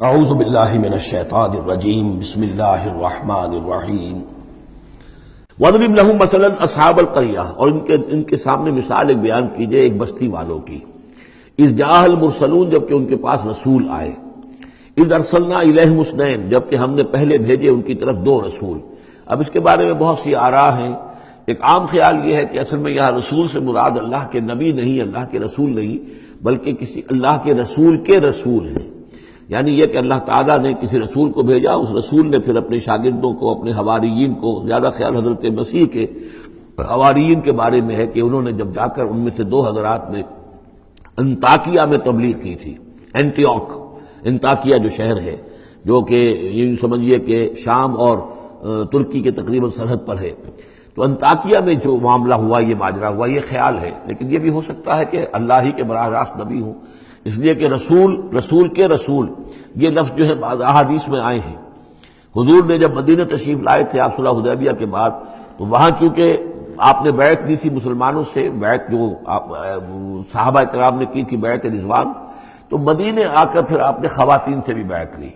اعوذ باللہ من الشیطان الرجیم بسم اللہ الرحمن الرحیم وَاضْرِبْ لَهُمْ مَثَلًا أَصْحَابَ الْقَرْيَةِ، اور ان کے سامنے مثال ایک بیان کیجئے ایک بستی والوں کی. اِذْ جَاءَ الْمُرْسَلُونَ، جبکہ ان کے پاس رسول آئے. اِذْ أَرْسَلْنَا إِلَيْهِمُ اثْنَيْنِ، جبکہ ہم نے پہلے بھیجے ان کی طرف دو رسول. اب اس کے بارے میں بہت سی آراء ہیں. ایک عام خیال یہ ہے کہ اصل میں یہاں رسول سے مراد اللہ کے نبی نہیں، اللہ کے رسول نہیں، بلکہ کسی اللہ کے رسول ہیں. یعنی یہ کہ اللہ تعالیٰ نے کسی رسول کو بھیجا، اس رسول نے پھر اپنے شاگردوں کو، اپنے حواریین کو، زیادہ خیال حضرت مسیح کے حواریین کے بارے میں ہے کہ انہوں نے جب جا کر ان میں سے دو حضرات نے انطاکیہ میں تبلیغ کی تھی. انطاکیہ جو شہر ہے، جو کہ یہ سمجھیے کہ شام اور ترکی کے تقریباً سرحد پر ہے، تو انطاکیہ میں جو معاملہ ہوا، یہ ماجرا ہوا، یہ خیال ہے. لیکن یہ بھی ہو سکتا ہے کہ اللہ ہی کے براہ راست نبی ہوں، اس لیے کہ رسول کے رسول یہ لفظ جو ہے بعض احادیث میں آئے ہیں. حضور نے جب مدینہ تشریف لائے تھے آپ صلح حدیبیہ کے بعد، تو وہاں چونکہ آپ نے بیعت لی تھی مسلمانوں سے، بیعت جو صحابہ کرام نے کی تھی بیعت رضوان، تو مدینے آ کر پھر آپ نے خواتین سے بھی بیعت لی.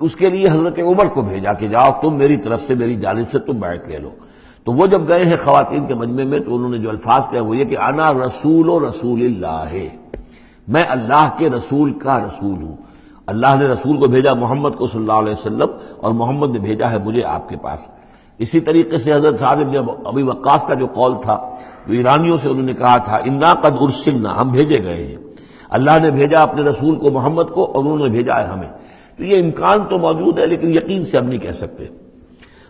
اس کے لیے حضرت عمر کو بھیجا کہ جاؤ تم میری طرف سے، میری جانب سے تم بیعت لے لو. تو وہ جب گئے ہیں خواتین کے مجمع میں، تو انہوں نے جو الفاظ کہے وہ یہ کہ انا رسول اللہ، میں اللہ کے رسول کا رسول ہوں. اللہ نے رسول کو بھیجا محمد کو صلی اللہ علیہ وسلم، اور محمد نے بھیجا ہے مجھے آپ کے پاس. اسی طریقے سے حضرت سعد بن ابی وقاص کا جو قول تھا، جو ایرانیوں سے انہوں نے کہا تھا انا قد ارسلنا، ہم بھیجے گئے ہیں، اللہ نے بھیجا اپنے رسول کو محمد کو، اور انہوں نے بھیجا ہے ہمیں. تو یہ امکان تو موجود ہے، لیکن یقین سے ہم نہیں کہہ سکتے.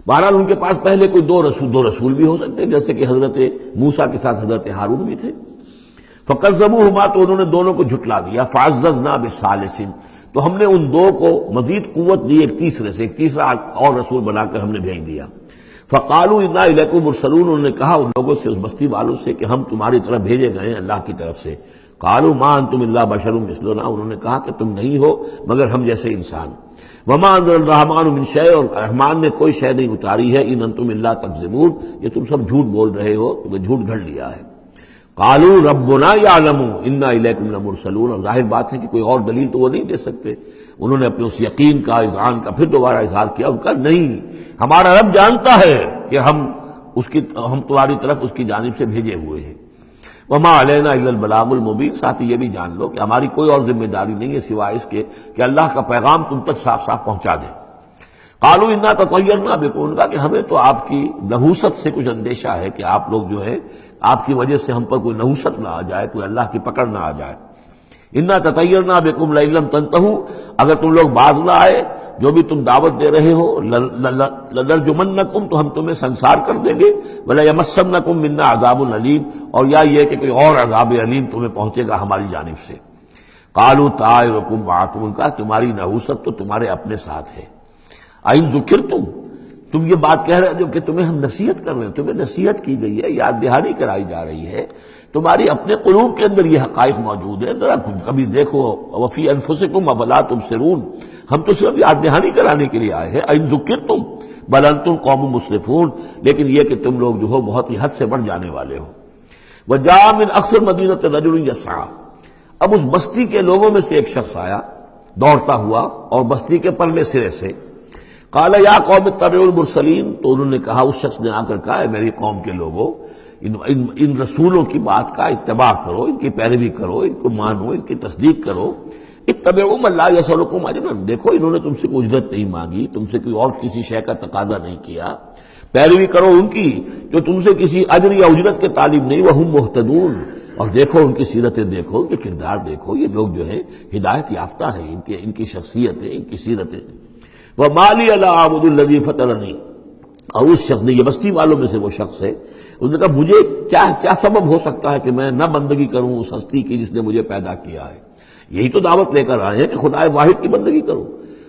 بہرحال ان کے پاس پہلے کوئی دو رسول بھی ہو سکتے ہیں، جیسے کہ حضرت موسیٰ کے ساتھ حضرت ہارون بھی تھے. فَكَذَّبُوهُمَا، تو انہوں نے دونوں کو جھٹلا دیا. فَعَزَّزْنَا بِثَالِثٍ، تو ہم نے ان دو کو مزید قوت دی ایک تیسرے سے، ایک تیسرا اور رسول بنا کر ہم نے بھیج دیا. فَقَالُوا إِنَّا إِلَيْكُمْ مُرْسَلُونَ، انہوں نے کہا ان لوگوں سے، اس بستی والوں سے، کہ ہم تمہاری طرف بھیجے گئے ہیں اللہ کی طرف سے. قَالُوا مَا أَنْتُمْ إِلَّا بَشَرٌ مِثْلُنَا، انہوں نے کہا کہ تم نہیں ہو مگر ہم جیسے انسان. وَمَا أَنزَلَ الرَّحْمَٰنُ مِن شَيْءٍ، اور رحمان نے کوئی شے نہیں اتاری ہے. إِنْ أَنْتُمْ إِلَّا تَكْذِبُونَ، یہ تم سب جھوٹ بول رہے ہو، تمہیں جھوٹ گھڑ لیا ہے. قالوا ربنا يعلم انا الیکم لمرسلون، اور ظاہر بات ہے کہ کوئی اور دلیل تو وہ نہیں دے سکتے. انہوں نے اپنے اس یقین کا، اذعان کا پھر دوبارہ اظہار کیا. ان کا نہیں، ہمارا رب جانتا ہے کہ ہم تمہاری طرف اس کی جانب سے بھیجے ہوئے ہیں. وما علینا الا البلاغ المبین، ساتھ یہ بھی جان لو کہ ہماری کوئی اور ذمہ داری نہیں ہے سوائے اس کے کہ اللہ کا پیغام تم تک صاف صاف پہنچا دیں. قالوا انا تطیرنا بکم، ان کا کہ ہمیں تو آپ کی نحوست سے کچھ اندیشہ ہے کہ آپ لوگ جو ہے آپ کی وجہ سے ہم پر کوئی نحوست نہ آ جائے، کوئی اللہ کی پکڑ نہ آ جائے. انا تطیرنا بکم لئن لم تنتہوا، اگر تم لوگ باز نہ آئے جو بھی تم دعوت دے رہے ہو، لنرجمنکم، تو ہم تمہیں سنسار کر دیں گے. ولیمسنکم منا عذاب علیم، اور یا یہ کہ کوئی اور عذاب علیم تمہیں پہنچے گا ہماری جانب سے. قالوا طائرکم معکم، ان کا تمہاری نحوست تو تمہارے اپنے ساتھ ہے. این ذکرتم، تم یہ بات کہہ رہے ہو کہ تمہیں ہم نصیحت کر رہے ہیں، تمہیں نصیحت کی گئی ہے، یاد دہانی کرائی جا رہی ہے، تمہاری اپنے قلوب کے اندر یہ حقائق موجود ہیں، ذرا کبھی دیکھو. وفی انفسکم افلا تبصرون، ہم تو صرف یاد دہانی کرانے کے لیے آئے ہیں. ان ذکرتم بل انتم قوم مسرفون، لیکن یہ کہ تم لوگ جو ہو بہت ہی حد سے بڑھ جانے والے ہو. وجاء من اقصى المدینة رجل یسعى، اب اس بستی کے لوگوں میں سے ایک شخص آیا دوڑتا ہوا، اور بستی کے پرلے سرے سے. قال یا قوم اتبعوا المرسلین، تو انہوں نے کہا، اس شخص نے آ کر کہا، میری قوم کے لوگوں، ان رسولوں کی بات کا اتباع کرو، ان کی پیروی کرو، ان کو مانو، ان کی تصدیق کرو. اتبعوا من لا یسألکم اجرا، دیکھو انہوں نے تم سے کوئی اجرت نہیں مانگی، تم سے کوئی اور کسی شے کا تقاضا نہیں کیا. پیروی کرو ان کی جو تم سے کسی اجر یا اجرت کے طالب نہیں. وہم مہتدون، اور دیکھو ان کی سیرتیں، دیکھو ان کے کردار، دیکھو یہ لوگ جو ہے ہدایت یافتہ ہیں، ان کی شخصیتیں، ان کی سیرتیں. وَمَا لِيَ لَا أَعْبُدُ الَّذِي فَطَرَنِي، اور اس شخص نے، یہ بستی والوں میں سے وہ شخص ہے، اس نے کہا مجھے کیا سبب ہو سکتا ہے کہ میں نہ بندگی کروں اس ہستی کی جس نے مجھے پیدا کیا ہے. یہی تو دعوت لے کر آئے ہیں کہ خدا واحد کی بندگی کروں،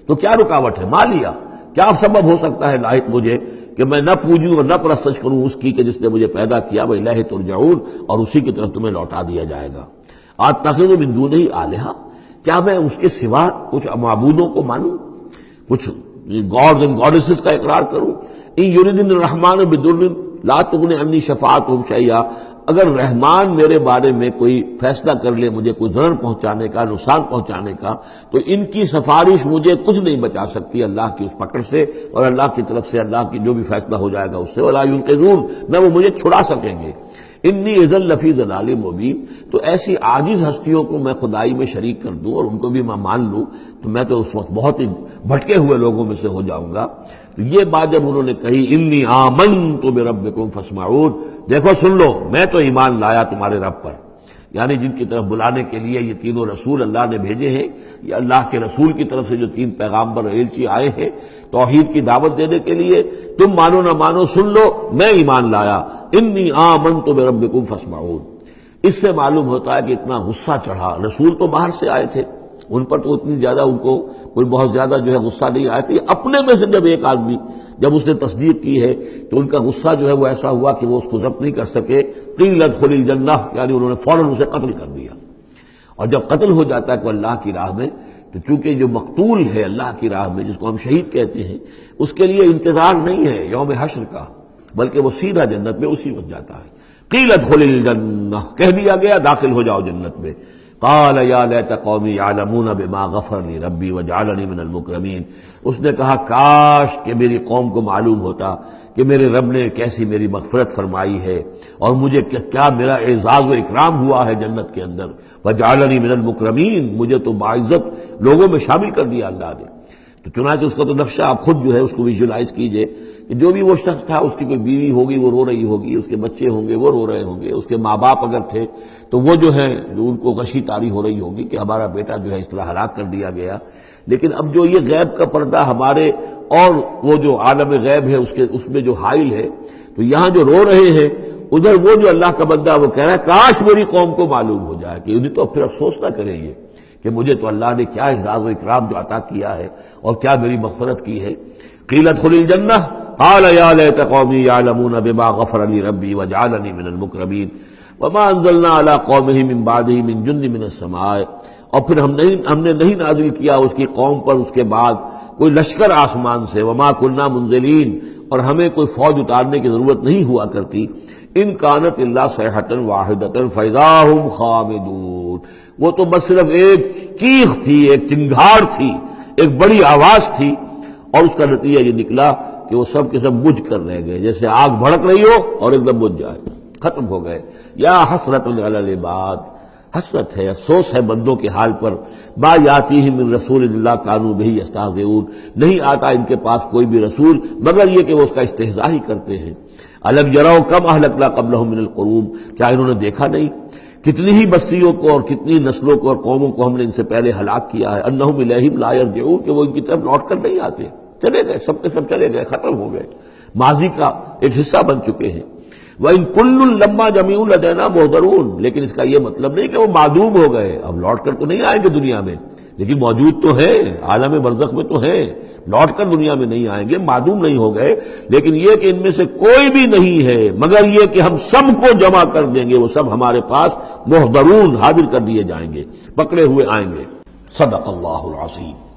تو کیا رکاوٹ ہے؟ ما لیا، کیا سبب ہو سکتا ہے لاحق مجھے کہ میں نہ پوجوں اور نہ پرستش کروں اس کی کہ جس نے مجھے پیدا کیا. وَإِلَيْهِ تُرْجَعُونَ، اور اسی کی طرف تمہیں لوٹا دیا جائے گا. أَتَّخِذُ مِن دُونِهِ آلِهَةً، کیا میں اس کے سوا کچھ معبودوں کو مانوں، کچھ گاڈز اینڈ گاڈیسز کا اقرار کروں. ان یریدن الرحمن بدر، لا تغنی عنی شفاعتہم شیئا، اگر رحمان میرے بارے میں کوئی فیصلہ کر لے مجھے کوئی ضرر پہنچانے کا، نقصان پہنچانے کا، تو ان کی سفارش مجھے کچھ نہیں بچا سکتی اللہ کی اس پکڑ سے، اور اللہ کی طرف سے اللہ کی جو بھی فیصلہ ہو جائے گا اس سے، ولا ينقذون، نہ وہ مجھے چھڑا سکیں گے۔ انی اذا لفی ضلال مبین، تو ایسی عاجز ہستیوں کو میں خدائی میں شریک کر دوں اور ان کو بھی میں مان لوں تو میں تو اس وقت بہت ہی بھٹکے ہوئے لوگوں میں سے ہو جاؤں گا۔ تو یہ بات جب انہوں نے کہی انی آمنت بربکم فاسمعون، دیکھو سن لو میں تو ایمان لایا تمہارے رب پر، یعنی جن کی طرف بلانے کے لیے یہ تینوں رسول اللہ نے بھیجے ہیں، یہ اللہ کے رسول کی طرف سے جو تین پیغامبر ایلچی آئے ہیں توحید کی دعوت دینے کے لیے، تم مانو نہ مانو سن لو میں ایمان لایا، انی آمنت بربکم فاسمعون۔ اس سے معلوم ہوتا ہے کہ اتنا غصہ چڑھا، رسول تو باہر سے آئے تھے، ان پر تو اتنی زیادہ ان کو کوئی بہت زیادہ جو ہے غصہ نہیں آیا تھا، اپنے میں سے جب ایک آدمی جب اس نے تصدیق کی ہے تو ان کا غصہ جو ہے وہ ایسا ہوا کہ وہ اس کو ضبط نہیں کر سکے، قیل ادخل الجنہ، یعنی انہوں نے فوراً اسے قتل کر دیا۔ اور جب قتل ہو جاتا ہے کوئی اللہ کی راہ میں تو چونکہ جو مقتول ہے اللہ کی راہ میں جس کو ہم شہید کہتے ہیں، اس کے لیے انتظار نہیں ہے یوم حشر کا، بلکہ وہ سیدھا جنت میں اسی وقت جاتا ہے۔ قیل ادخل الجنہ، کہہ دیا گیا داخل ہو جاؤ جنت میں۔ قال یا لیت قومی یعلمون بما غفر لی ربی وجعلنی من المکرمین، اس نے کہا کاش کہ میری قوم کو معلوم ہوتا کہ میرے رب نے کیسی میری مغفرت فرمائی ہے اور مجھے کیا میرا اعزاز و اکرام ہوا ہے جنت کے اندر، وجعلنی من المکرمین، مجھے تو باعزت لوگوں میں شامل کر دیا اللہ نے۔ تو چنانچہ اس کا تو نقشہ آپ خود جو ہے اس کو ویژولائز کیجئے کہ جو بھی وہ شخص تھا اس کی کوئی بیوی ہوگی وہ رو رہی ہوگی، اس کے بچے ہوں گے وہ رو رہے ہوں گے، اس کے ماں باپ اگر تھے تو وہ جو ہے ان کو غشی طاری ہو رہی ہوگی کہ ہمارا بیٹا جو ہے اس طرح ہلاک کر دیا گیا۔ لیکن اب جو یہ غیب کا پردہ ہمارے اور وہ جو عالم غیب ہے اس میں جو حائل ہے، تو یہاں جو رو رہے ہیں ادھر وہ جو اللہ کا بندہ وہ کہہ رہا ہے کاش میری قوم کو معلوم ہو جائے کہ انہیں تو پھر افسوس نہ کریں یہ کہ مجھے تو اللہ نے کیا اعزاز و اکرام جو عطا کیا ہے اور کیا میری مغفرت کی ہے۔ قیل ادخل الجنہ قال یا لیت قومی یعلمون بما غفر لی ربی وجعلنی من المکرمین وما انزلنا علی قومہ من بعدہ من جند من السماء، اور پھر ہم نے نہیں نازل کیا اس کی قوم پر اس کے بعد کوئی لشکر آسمان سے، وما کنا منزلین، اور ہمیں کوئی فوج اتارنے کی ضرورت نہیں ہوا کرتی، ان کانت الا صیحۃ واحدۃ فاذا ہم خامدون، وہ تو بس صرف ایک چیخ تھی، ایک چنگھاڑ تھی، ایک بڑی آواز تھی، اور اس کا نتیجہ یہ نکلا کہ وہ سب کے سب بجھ کر رہ گئے، جیسے آگ بھڑک رہی ہو اور ایک دم بجھ جائے، ختم ہو گئے۔ یا حسرۃ علی العباد، حسرت ہے، افسوس ہے بندوں کے حال پر، ما یاتیہم من رسول اللہ کانوا بہ یستہزئون، نہیں آتا ان کے پاس کوئی بھی رسول مگر یہ کہ وہ اس کا استہزاء ہی کرتے ہیں۔ الم یروا کم اہلکنا قبلہم من القرون، کیا انہوں نے دیکھا نہیں کتنی ہی بستیوں کو اور کتنی نسلوں کو اور قوموں کو ہم نے ان سے پہلے ہلاک کیا ہے، انہم الیہم لا یرجعون، کہ وہ ان کی طرف لوٹ کر نہیں آتے، چلے گئے، سب کے سب چلے گئے، ختم ہو گئے، ماضی کا ایک حصہ بن چکے ہیں۔ وَإِن كُلٌّ لَمَّا جَمِيعٌ لَدَيْنَا مُحْضَرُونَ، لیکن اس کا یہ مطلب نہیں کہ وہ معدوم ہو گئے، اب لوٹ کر تو نہیں آئیں گے دنیا میں، لیکن موجود تو ہیں، عالم برزخ میں تو ہیں، لوٹ کر دنیا میں نہیں آئیں گے، معدوم نہیں ہو گئے، لیکن یہ کہ ان میں سے کوئی بھی نہیں ہے مگر یہ کہ ہم سب کو جمع کر دیں گے، وہ سب ہمارے پاس محضرون، حاضر کر دیے جائیں گے، پکڑے ہوئے آئیں گے۔ صدق اللہ العظیم۔